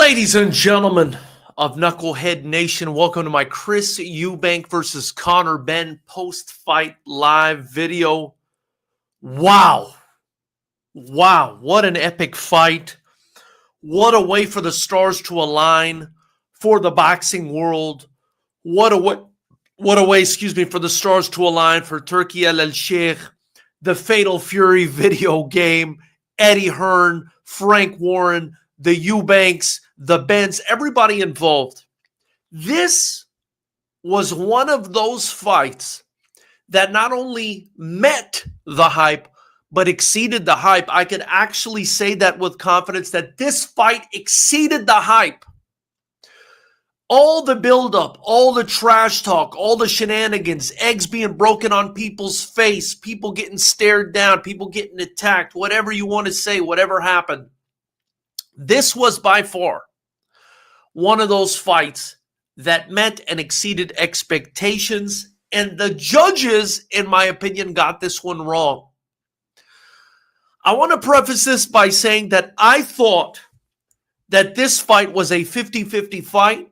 Ladies and gentlemen of Knucklehead Nation, welcome to my Chris Eubank versus Conor Benn post-fight live video. Wow, what an epic fight. What a way for the stars to align for the boxing world. What a way, for the stars to align for Turki El Sheikh, the Fatal Fury video game, Eddie Hearn, Frank Warren, the Eubanks, the Benns, everybody involved. This was one of those fights that not only met the hype, but exceeded the hype. I could actually say that with confidence that this fight exceeded the hype. All the buildup, all the trash talk, all the shenanigans, eggs being broken on people's face, people getting stared down, people getting attacked, whatever you want to say, whatever happened. This was by far one of those fights that met and exceeded expectations, and the judges, in my opinion, got this one wrong. I want to preface this by saying that I thought that this fight was a 50-50 fight.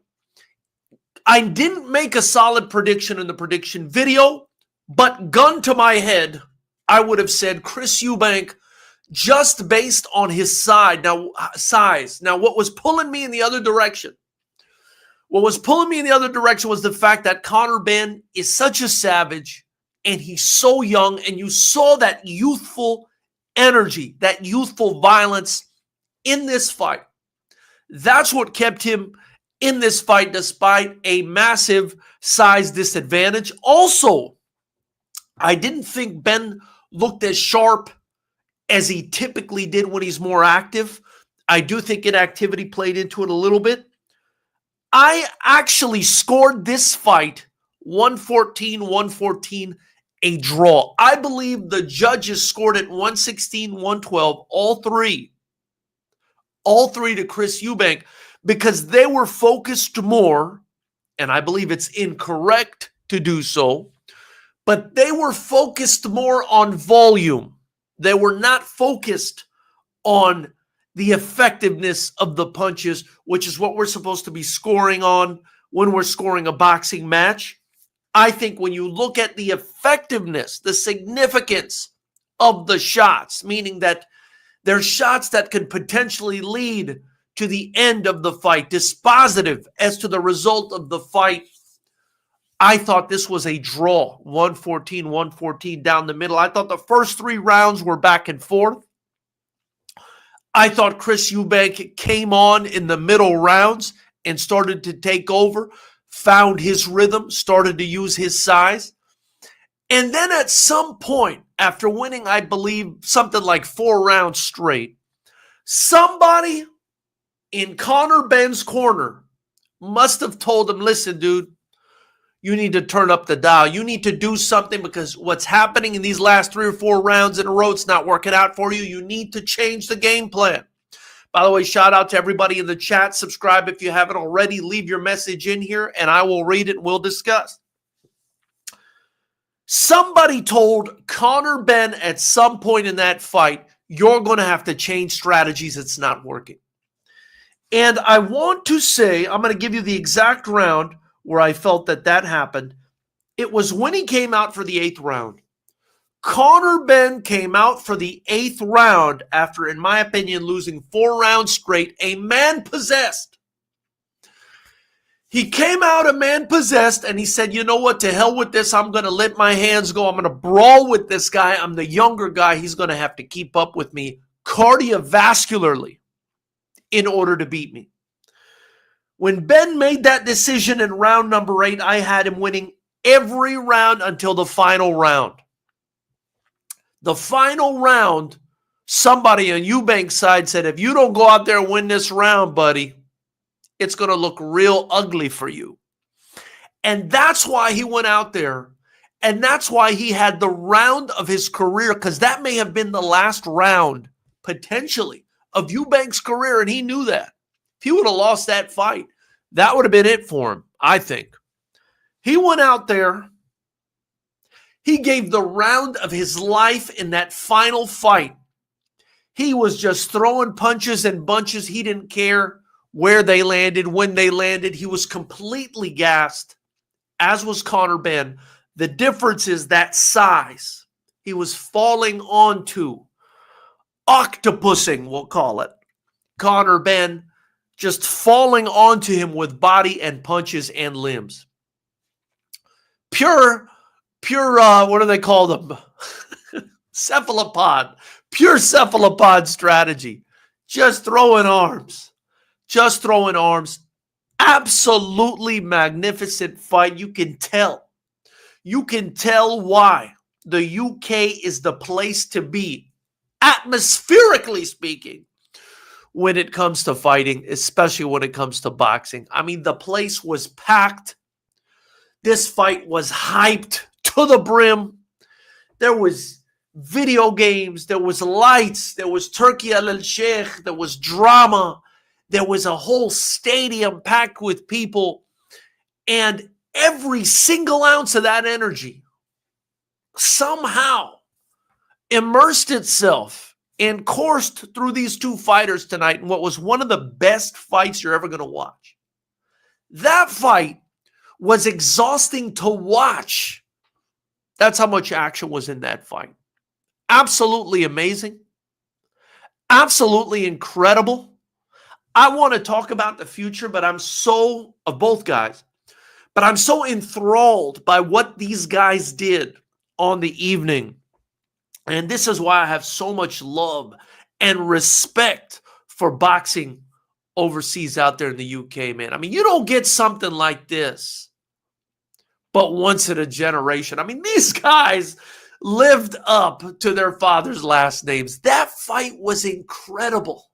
I didn't make a solid prediction in the prediction video, but gun to my head, I would have said Chris Eubank just based on his size. Now, what was pulling me in the other direction? Was the fact that Conor Benn is such a savage and he's so young, and you saw that youthful energy, that youthful violence in this fight. That's what kept him in this fight despite a massive size disadvantage. Also, I didn't think Benn looked as sharp as he typically did when he's more active. I do think inactivity played into it a little bit. I actually scored this fight 114, a draw. I believe the judges scored it 116, 112, all three to Chris Eubank, because they were focused more, and I believe it's incorrect to do so, but they were focused more on volume. They were not focused on the effectiveness of the punches, which is what we're supposed to be scoring on when we're scoring a boxing match. I think when you look at the effectiveness, the significance of the shots, meaning that they're shots that could potentially lead to the end of the fight, dispositive as to the result of the fight, I thought this was a draw, 114 down the middle. I thought the first three rounds were back and forth. I thought Chris Eubank came on in the middle rounds and started to take over, found his rhythm, started to use his size. And then at some point, after winning, I believe, something like 4 rounds straight, somebody in Conor Benn's corner must have told him, listen, dude, you need to turn up the dial. You need to do something, because what's happening in these last 3 or 4 rounds in a row, it's not working out for you. You need to change the game plan. By the way, shout out to everybody in the chat. Subscribe if you haven't already. Leave your message in here, and I will read it and we'll discuss. Somebody told Conor Benn at some point in that fight, you're going to have to change strategies. It's not working. And I want to say, I'm going to give you the exact round where I felt that happened. It was when he came out for the 8th round. Conor Benn came out for the 8th round after, in my opinion, losing 4 rounds straight, a man possessed. He came out a man possessed, and he said, you know what, to hell with this. I'm going to let my hands go. I'm going to brawl with this guy. I'm the younger guy. He's going to have to keep up with me cardiovascularly in order to beat me. When Benn made that decision in round number 8, I had him winning every round until the final round. The final round, somebody on Eubank's side said, if you don't go out there and win this round, buddy, it's going to look real ugly for you. And that's why he went out there, and that's why he had the round of his career, because that may have been the last round, potentially, of Eubank's career, and he knew that. If he would have lost that fight, that would have been it for him, I think. He went out there. He gave the round of his life in that final fight. He was just throwing punches and bunches. He didn't care where they landed, when they landed. He was completely gassed, as was Conor Benn. The difference is that size. He was falling onto, octopusing, we'll call it. Conor Benn just falling onto him with body and punches and limbs. Pure, what do they call them? Cephalopod. Pure cephalopod strategy. Just throwing arms. Just throwing arms. Absolutely magnificent fight. You can tell. You can tell why the UK is the place to be, atmospherically speaking, when it comes to fighting, especially when it comes to boxing. I mean, the place was packed. This fight was hyped to the brim. There was video games, there was lights, there was Turkey al-Sheikh, there was drama, there was a whole stadium packed with people, and every single ounce of that energy somehow immersed itself and coursed through these two fighters tonight in what was one of the best fights you're ever going to watch. That fight was exhausting to watch. That's how much action was in that fight. Absolutely amazing. Absolutely incredible. I want to talk about the future, but I'm so, of both guys, but I'm so enthralled by what these guys did on the evening. And this is why I have so much love and respect for boxing overseas out there in the UK, man. I mean, you don't get something like this but once in a generation. I mean, these guys lived up to their father's last names. That fight was incredible.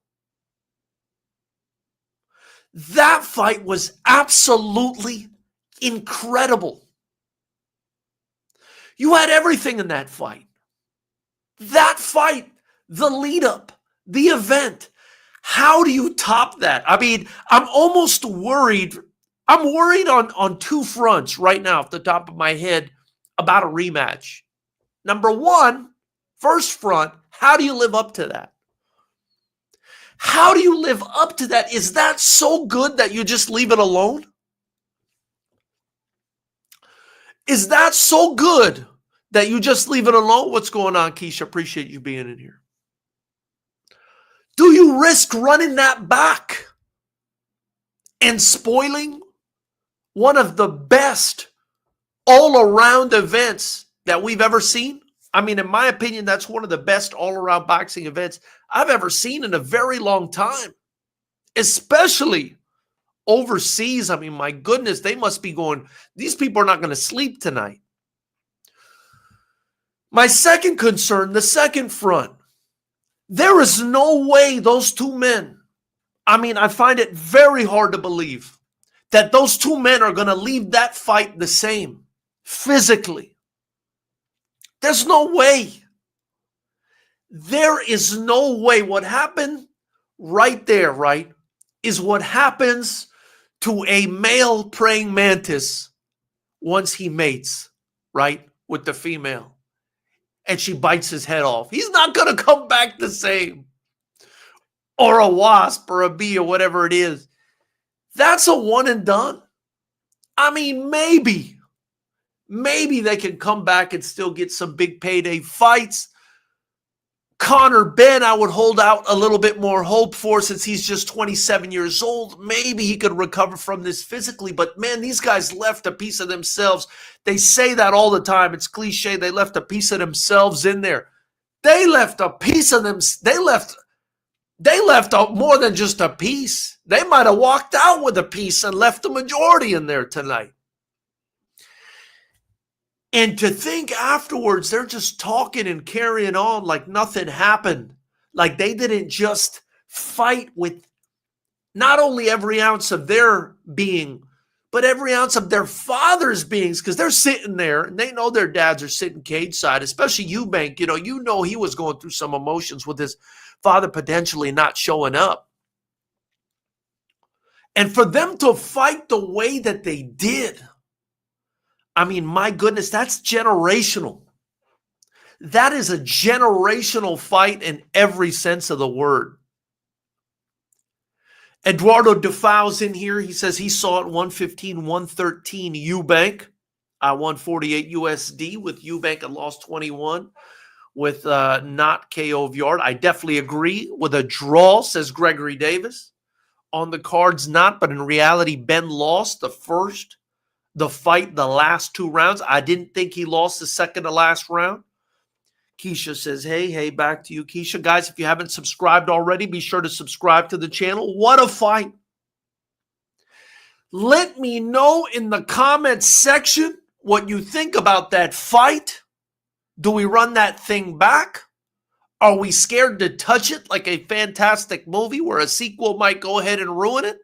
That fight was absolutely incredible. You had everything in that fight. That fight, the lead up, the event. How do you top that? I mean, I'm almost worried. I'm worried on two fronts right now off the top of my head about a rematch. Number one, first front, how do you live up to that? How do you live up to that? Is that so good that you just leave it alone? Is that so good that you just leave it alone? What's going on, Keisha? Appreciate you being in here. Do you risk running that back and spoiling one of the best all-around events that we've ever seen? I mean, in my opinion, that's one of the best all-around boxing events I've ever seen in a very long time, especially overseas. I mean, my goodness, they must be going, these people are not going to sleep tonight. My second concern, the second front, there is no way those two men, I mean, I find it very hard to believe that those two men are going to leave that fight the same physically. There's no way. There is no way. What happened right there, right, is what happens to a male praying mantis once he mates, right, with the female. And she bites his head off. He's not going to come back the same. Or a wasp or a bee or whatever it is. That's a one and done. I mean, maybe they can come back and still get some big payday fights. Conor Benn, I would hold out a little bit more hope for, since he's just 27 years old. Maybe he could recover from this physically. But man, these guys left a piece of themselves. They say that all the time. It's cliche. They left a piece of themselves in there. They left a piece of them. They left more than just a piece. They might have walked out with a piece and left the majority in there tonight. And to think afterwards, they're just talking and carrying on like nothing happened. Like they didn't just fight with not only every ounce of their being, but every ounce of their father's beings, because they're sitting there and they know their dads are sitting cage side, especially Eubank. You know he was going through some emotions with his father potentially not showing up. And for them to fight the way that they did, I mean, my goodness, that's generational. That is a generational fight in every sense of the word. Eduardo Defoe's in here. He says he saw it 115, 113 Eubank. I won 48 USD with Eubank and lost 21 with not KO of yard. I definitely agree with a draw, says Gregory Davis. On the cards, not, but in reality, Ben lost the fight, the last 2 rounds. I didn't think he lost the second to last round. Keisha says, hey, back to you, Keisha. Guys, if you haven't subscribed already, be sure to subscribe to the channel. What a fight. Let me know in the comments section what you think about that fight. Do we run that thing back? Are we scared to touch it like a fantastic movie where a sequel might go ahead and ruin it?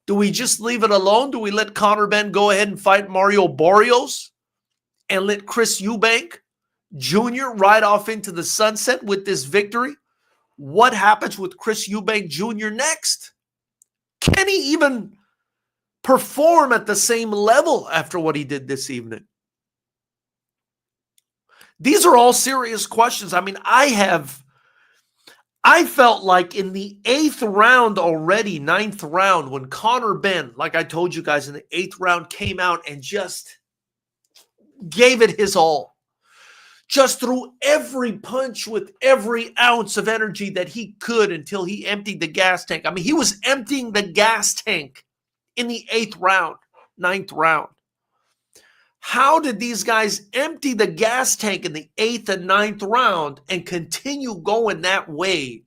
Do we just leave it alone? Do we let Conor Benn go ahead and fight Mario Barrios and let Chris Eubank Jr. ride off into the sunset with this victory? What happens with Chris Eubank Jr. next? Can he even perform at the same level after what he did this evening? These are all serious questions. I mean, I felt like in the 8th round already, 9th round, when Conor Benn, like I told you guys, in the 8th round came out and just gave it his all. Just threw every punch with every ounce of energy that he could until he emptied the gas tank. I mean, he was emptying the gas tank in the 8th round, 9th round. How did these guys empty the gas tank in the 8th and 9th round and continue going that way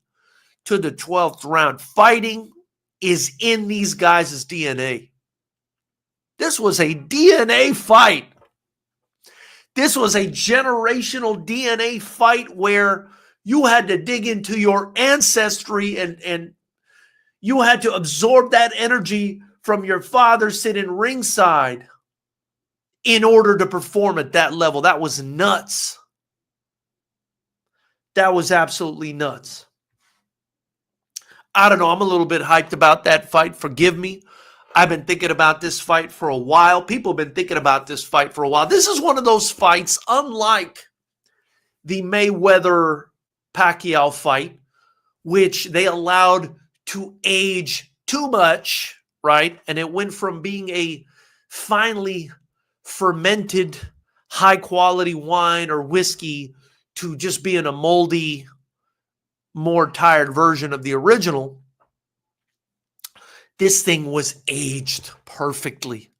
to the 12th round? Fighting is in these guys' DNA. This was a DNA fight. This was a generational DNA fight where you had to dig into your ancestry and you had to absorb that energy from your father sitting ringside in order to perform at that level. That was nuts. That was absolutely nuts. I don't know. I'm a little bit hyped about that fight. Forgive me. I've been thinking about this fight for a while. People have been thinking about this fight for a while. This is one of those fights, unlike the Mayweather-Pacquiao fight, which they allowed to age too much, right? And it went from being a finely fermented high-quality wine or whiskey to just being a moldy, more tired version of the original. This thing was aged perfectly.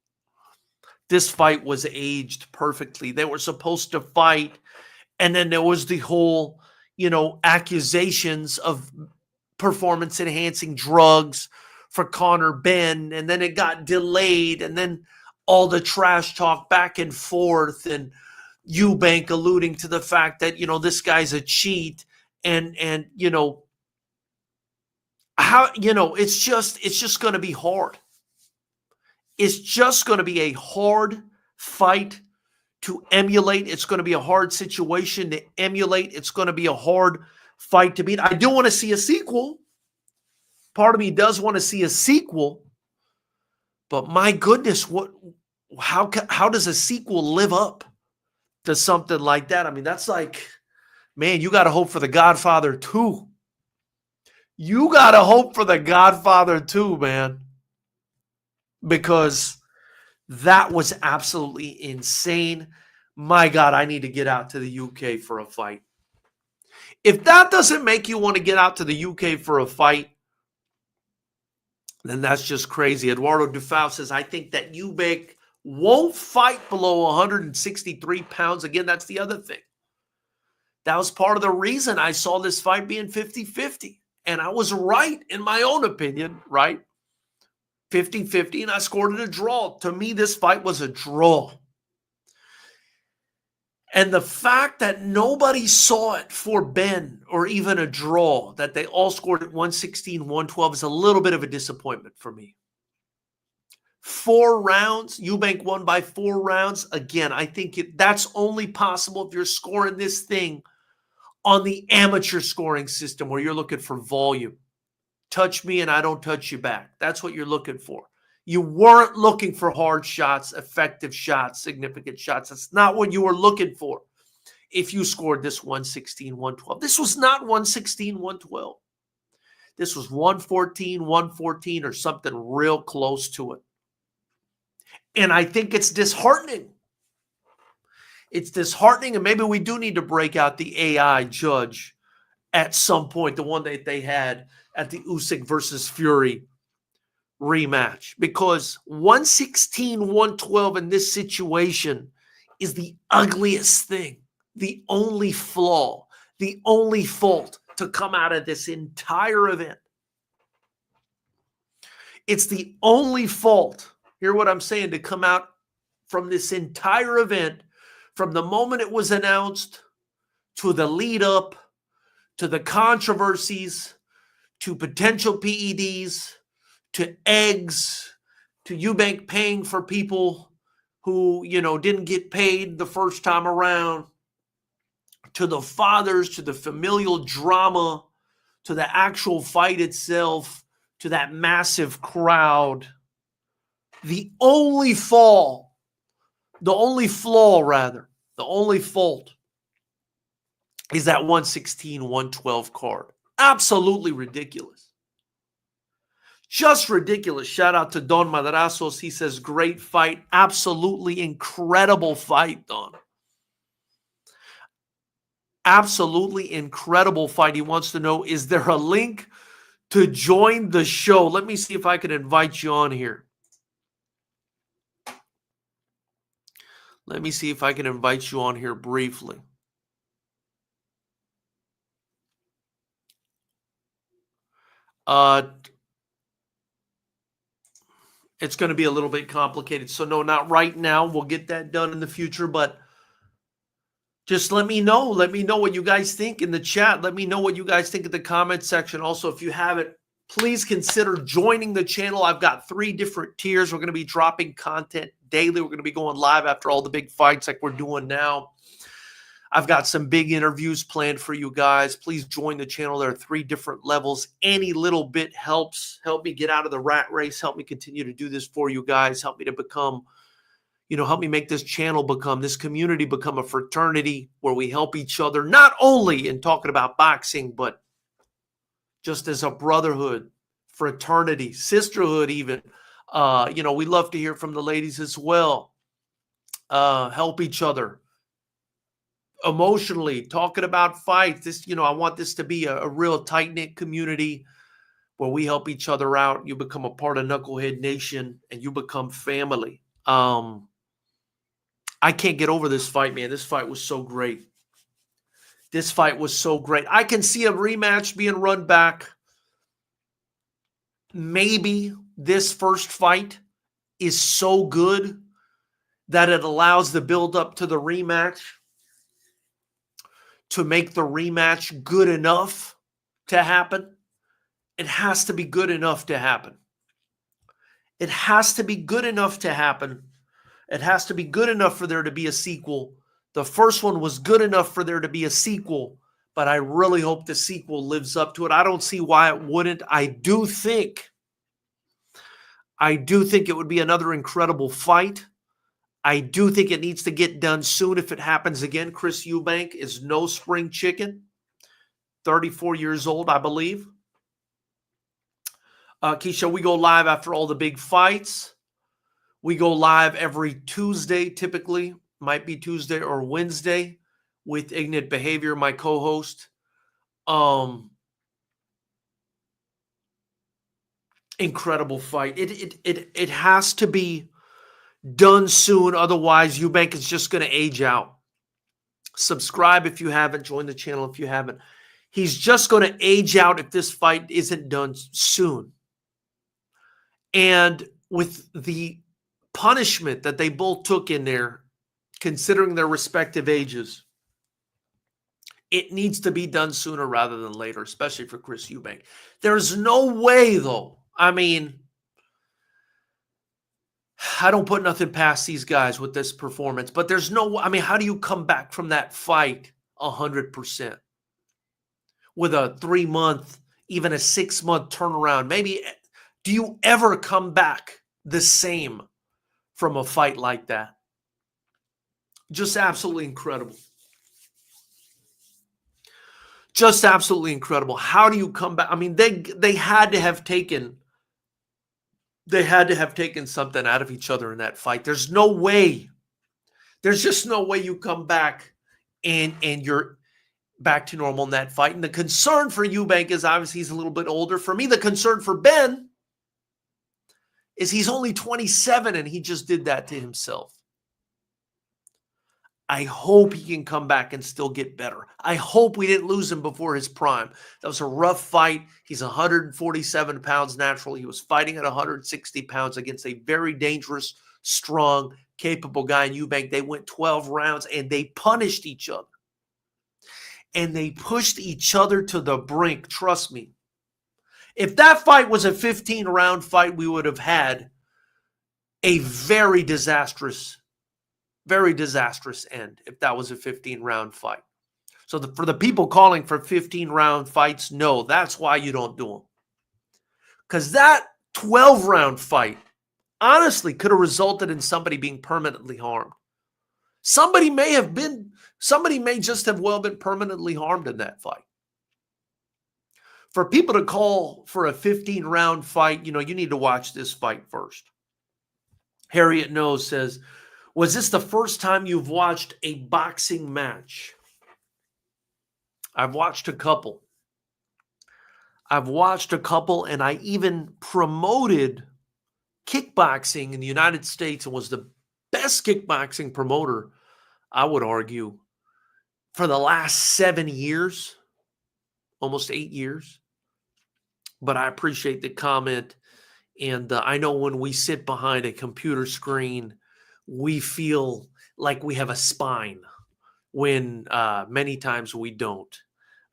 This fight was aged perfectly. They were supposed to fight, and then there was the whole, accusations of performance-enhancing drugs for Conor Benn, and then it got delayed, and then all the trash talk back and forth, and Eubank alluding to the fact that, this guy's a cheat, and how, it's just going to be hard. It's just going to be a hard fight to emulate. It's going to be a hard situation to emulate. It's going to be a hard fight to beat. I do want to see a sequel. Part of me does want to see a sequel, but my goodness, how does a sequel live up to something like that? I mean, that's like, man, you got to hope for The Godfather 2. You got to hope for The Godfather 2, man, because that was absolutely insane. My God, I need to get out to the UK for a fight. If that doesn't make you want to get out to the UK for a fight, then that's just crazy. Eduardo Defoe says, I think that Eubank won't fight below 163 pounds. Again, that's the other thing. That was part of the reason I saw this fight being 50-50. And I was right in my own opinion, right? 50-50, and I scored it a draw. To me, this fight was a draw. And the fact that nobody saw it for Ben or even a draw, that they all scored at 116, 112 is a little bit of a disappointment for me. 4 rounds, Eubank won by 4 rounds. Again, I think that's only possible if you're scoring this thing on the amateur scoring system where you're looking for volume. Touch me and I don't touch you back. That's what you're looking for. You weren't looking for hard shots, effective shots, significant shots. That's not what you were looking for if you scored this 116, 112. This was not 116, 112. This was 114, 114, or something real close to it. And I think it's disheartening. It's disheartening, and maybe we do need to break out the AI judge at some point, the one that they had at the Usyk versus Fury rematch, because 116, 112 in this situation is the ugliest thing, the only flaw, the only fault to come out of this entire event. It's the only fault, hear what I'm saying, to come out from this entire event, from the moment it was announced to the lead up, to the controversies, to potential PEDs, to eggs, to Eubank paying for people who, didn't get paid the first time around, to the fathers, to the familial drama, to the actual fight itself, to that massive crowd. The only fault, the only fault is that 116, 112 card. Absolutely ridiculous. Just ridiculous. Shout out to Don Madrazos. He says, great fight. Absolutely incredible fight, Don. Absolutely incredible fight. He wants to know, is there a link to join the show? Let me see if I can invite you on here. Let me see if I can invite you on here briefly. It's going to be a little bit complicated. So no, not right now. We'll get that done in the future, but just let me know. Let me know what you guys think in the chat. Let me know what you guys think in the comment section. Also, if you haven't, please consider joining the channel. I've got 3 different tiers. We're going to be dropping content daily. We're going to be going live after all the big fights like we're doing now. I've got some big interviews planned for you guys. Please join the channel. There are 3 different levels. Any little bit helps. Help me get out of the rat race. Help me continue to do this for you guys. Help me to become, help me make this channel become, this community become a fraternity where we help each other, not only in talking about boxing, but just as a brotherhood, fraternity, sisterhood even. We love to hear from the ladies as well. Help each other emotionally, talking about fights. This, I want this to be a real tight-knit community where we help each other out. You become a part of Knucklehead Nation and you become family. I can't get over this fight, man. This fight was so great. This fight was so great. I can see a rematch being run back. Maybe this first fight is so good that it allows the build up to the rematch to make the rematch good enough to happen. It has to be good enough to happen. It has to be good enough to happen. It has to be good enough for there to be a sequel. The first one was good enough for there to be a sequel, but I really hope the sequel lives up to it. I don't see why it wouldn't. I do think it would be another incredible fight. I do think it needs to get done soon if it happens again. Chris Eubank is no spring chicken. 34 years old, I believe. Keisha, we go live after all the big fights. We go live every Tuesday, typically. Might be Tuesday or Wednesday with Ignorant Behavior, my co-host. Incredible fight. It has to be done soon. Otherwise, Eubank is just going to age out. Subscribe if you haven't. Join the channel if you haven't. He's just going to age out if this fight isn't done soon. And with the punishment that they both took in there, considering their respective ages, it needs to be done sooner rather than later, especially for Chris Eubank. There's no way, though. I mean, I don't put nothing past these guys with this performance, but there's no, I mean, how do you come back from that fight 100% with a 3-month, even a 6-month turnaround? Maybe, do you ever come back the same from a fight like that? Just absolutely incredible. Just absolutely incredible. How do you come back? I mean, they had to have taken something out of each other in that fight. There's no way. There's just no way you come back and you're back to normal in that fight. And the concern for Eubank is obviously he's a little bit older. For me, the concern for Ben is he's only 27 and he just did that to himself. I hope he can come back and still get better. I hope we didn't lose him before his prime. That was a rough fight. He's 147 pounds natural. He was fighting at 160 pounds against a very dangerous, strong, capable guy in Eubank. They went 12 rounds and they punished each other. And they pushed each other to the brink. Trust me. If that fight was a 15-round fight, we would have had a very disastrous end if that was a 15-round fight. So for the people calling for 15-round fights, no, that's why you don't do them. Because that 12-round fight honestly could have resulted in somebody being permanently harmed. Somebody may just have well been permanently harmed in that fight. For people to call for a 15-round fight, you need to watch this fight first. Harriet Knows says, was this the first time you've watched a boxing match? I've watched a couple. And I even promoted kickboxing in the United States and was the best kickboxing promoter, I would argue, for the last 7 years, almost 8 years. But I appreciate the comment. And I know when we sit behind a computer screen, we feel like we have a spine when many times we don't.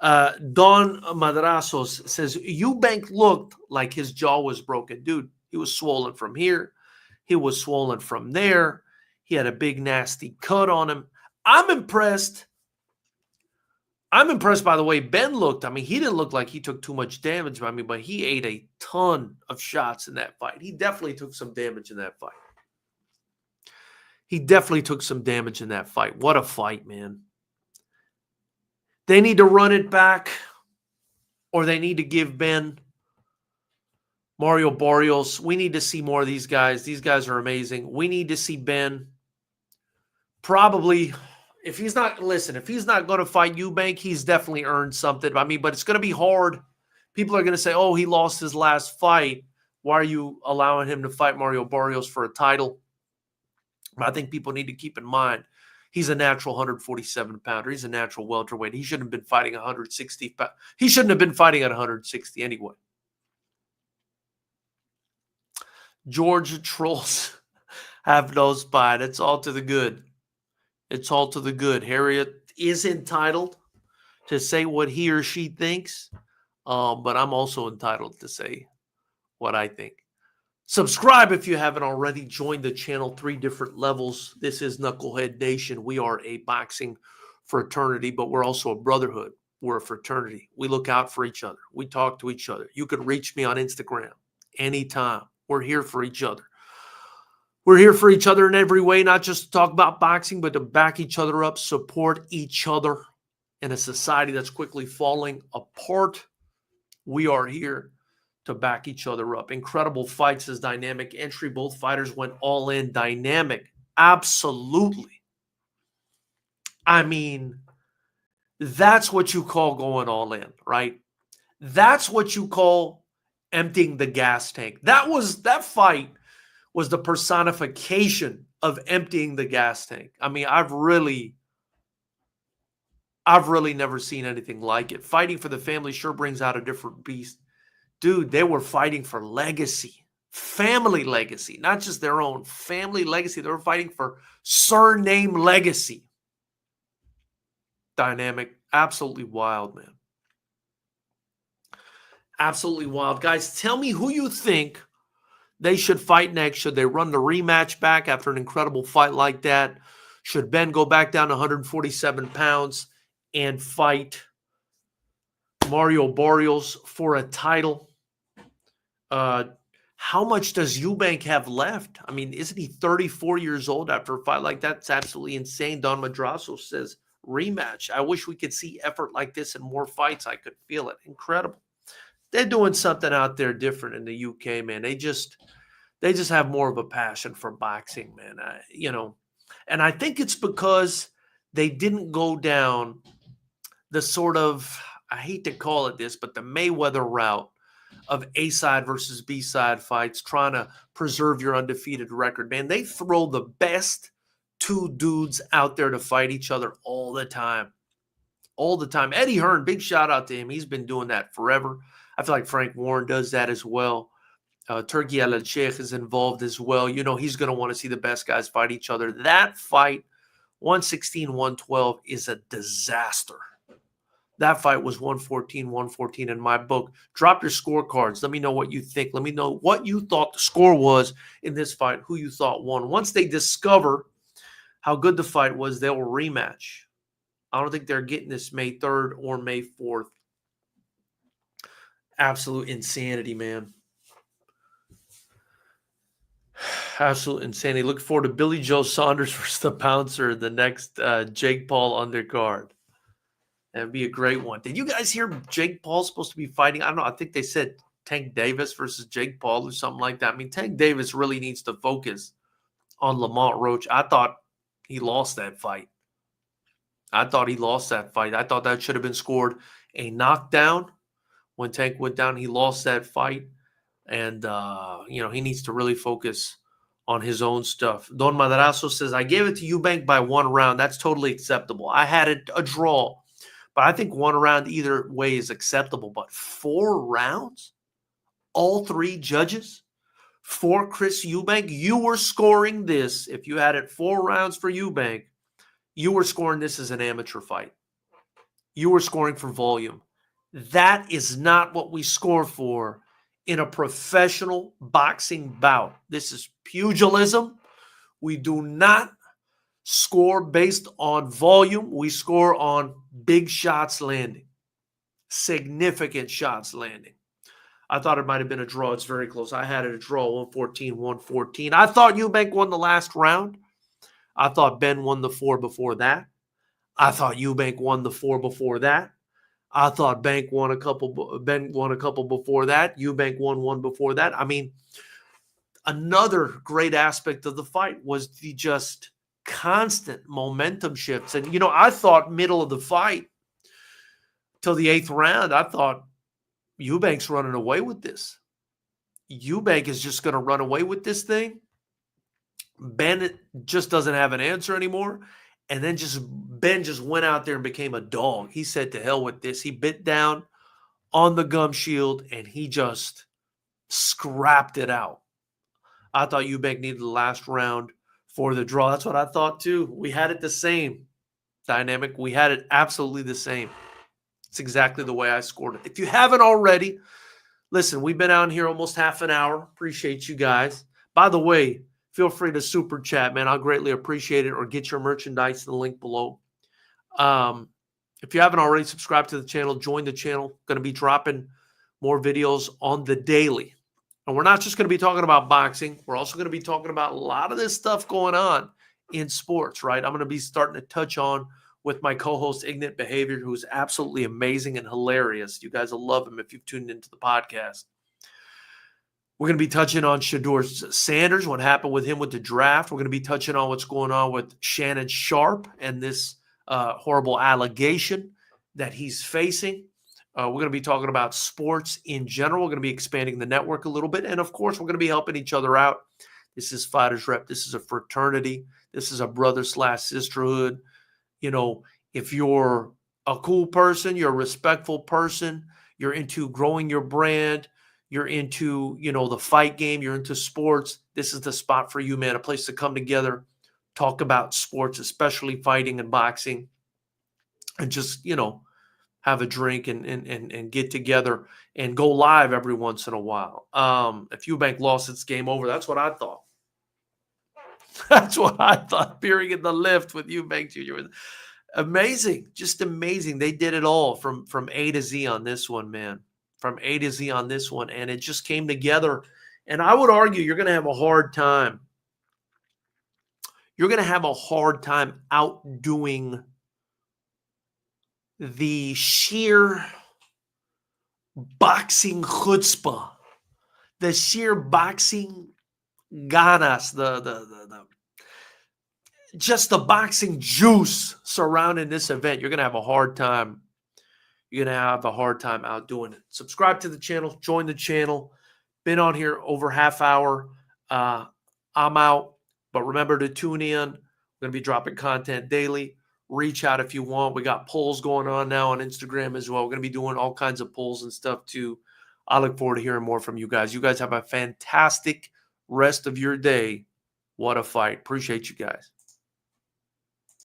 Don Madrazos says, Eubank looked like his jaw was broken. Dude, he was swollen from here. He was swollen from there. He had a big, nasty cut on him. I'm impressed. By the way Ben looked. I mean, he didn't look like he took too much damage by me, but he ate a ton of shots in that fight. He definitely took some damage in that fight. What a fight, man. They need to run it back, or they need to give Ben Mario Barrios. We need to see more of these guys. These guys are amazing. We need to see Ben. Probably, if he's not going to fight Eubank, he's definitely earned something. I mean, but it's going to be hard. People are going to say, oh, he lost his last fight. Why are you allowing him to fight Mario Barrios for a title? But I think people need to keep in mind, he's a natural 147-pounder. He's a natural welterweight. He shouldn't have been fighting 160. He shouldn't have been fighting at 160 anyway. Georgia trolls have no spine. It's all to the good. Harriet is entitled to say what he or she thinks, but I'm also entitled to say what I think. Subscribe if you haven't already. Join the channel, 3 different levels. This is Knucklehead Nation. We are a boxing fraternity, but we're also a brotherhood. We're a fraternity. We look out for each other. We talk to each other. You could reach me on Instagram anytime. We're here for each other. We're here for each other in every way, not just to talk about boxing, but to back each other up, support each other in a society that's quickly falling apart. We are here to back each other up. Incredible fights, as dynamic entry. Both fighters went all in. Dynamic. Absolutely. I mean, that's what you call going all in, right? That's what you call emptying the gas tank. That fight was the personification of emptying the gas tank. I mean, I've really never seen anything like it. Fighting for the family sure brings out a different beast. Dude, they were fighting for legacy, family legacy, not just their own family legacy. They were fighting for surname legacy. Dynamic, absolutely wild, man. Absolutely wild. Guys, tell me who you think they should fight next. Should they run the rematch back after an incredible fight like that? Should Ben go back down to 147 pounds and fight Mario Barrios for a title? How much does Eubank have left? I mean, isn't he 34 years old after a fight like that? It's absolutely insane. Don Madrazo says rematch. I wish we could see effort like this in more fights. I could feel it. Incredible. They're doing something out there different in the UK, man. They just have more of a passion for boxing, man. And I think it's because they didn't go down the sort of, I hate to call it this, but the Mayweather route of A-side versus B-side fights, trying to preserve your undefeated record, man. They throw the best two dudes out there to fight each other all the time. All the time. Eddie Hearn, big shout out to him. He's been doing that forever. I feel like Frank Warren does that as well. Turki Al-Sheikh is involved as well. He's going to want to see the best guys fight each other. That fight, 116-112, is a disaster. That fight was 114-114 in my book. Drop your scorecards. Let me know what you think. Let me know what you thought the score was in this fight, who you thought won. Once they discover how good the fight was, they'll rematch. I don't think they're getting this May 3rd or May 4th. Absolute insanity, man. Absolute insanity. Look forward to Billy Joe Saunders versus the Pouncer, the next Jake Paul undercard. That'd be a great one. Did you guys hear Jake Paul's supposed to be fighting? I don't know. I think they said Tank Davis versus Jake Paul or something like that. I mean, Tank Davis really needs to focus on Lamont Roach. I thought he lost that fight. I thought that should have been scored a knockdown. When Tank went down, he lost that fight. And, he needs to really focus on his own stuff. Don Madrazo says, I gave it to Eubank by 1 round. That's totally acceptable. I had it a draw. But I think 1 round either way is acceptable. But 4 rounds? All 3 judges? For Chris Eubank? You were scoring this. If you had it 4 rounds for Eubank, you were scoring this as an amateur fight. You were scoring for volume. That is not what we score for in a professional boxing bout. This is pugilism. We do not score based on volume. We score on big shots landing, significant shots landing. I thought it might have been a draw. It's very close. I had it a draw, 114-114. I thought Eubank won the last round. I thought Ben won the 4 before that. I thought Eubank won the 4 before that. I thought Ben won a couple before that. Eubank won 1 before that. I mean, another great aspect of the fight was the just constant momentum shifts. And, I thought middle of the fight till the 8th round, I thought Eubank's running away with this. Eubank is just going to run away with this thing. Ben just doesn't have an answer anymore. And then Ben just went out there and became a dog. He said, to hell with this. He bit down on the gum shield and he just scrapped it out. I thought Eubank needed the last round for the draw. That's what I thought too. We had it the same dynamic. We had it absolutely the same. It's exactly the way I scored it. If you haven't already, listen, we've been out here almost half an hour. Appreciate you guys. By the way, feel free to super chat, man. I'll greatly appreciate it, or get your merchandise in the link below. If you haven't already subscribed to the channel, join the channel. Going to be dropping more videos on the daily. And we're not just going to be talking about boxing. We're also going to be talking about a lot of this stuff going on in sports, right? I'm going to be starting to touch on with my co-host, Ignite Behavior, who's absolutely amazing and hilarious. You guys will love him if you've tuned into the podcast. We're going to be touching on Shedeur Sanders, what happened with him with the draft. We're going to be touching on what's going on with Shannon Sharp and this horrible allegation that he's facing. We're going to be talking about sports in general. We're going to be expanding the network a little bit. And, of course, we're going to be helping each other out. This is Fightersrep. This is a fraternity. This is a brother/sisterhood. If you're a cool person, you're a respectful person, you're into growing your brand, you're into, the fight game, you're into sports, this is the spot for you, man. A place to come together, talk about sports, especially fighting and boxing, and just, have a drink and get together and go live every once in a while. If Eubank lost, it's game over. That's what I thought. That's what I thought, appearing in the lift with Eubank Jr. Amazing, just amazing. They did it all from A to Z on this one, man. From A to Z on this one, and it just came together. And I would argue you're going to have a hard time. You're going to have a hard time outdoing the sheer boxing chutzpah, the sheer boxing ganas, just the boxing juice surrounding this event, you're going to have a hard time. You're going to have a hard time outdoing it. Subscribe to the channel. Join the channel. Been on here over half hour. I'm out. But remember to tune in. We're going to be dropping content daily. Reach out if you want. We got polls going on now on Instagram as well. We're going to be doing all kinds of polls and stuff too. I look forward to hearing more from you guys. You guys have a fantastic rest of your day. What a fight. Appreciate you guys.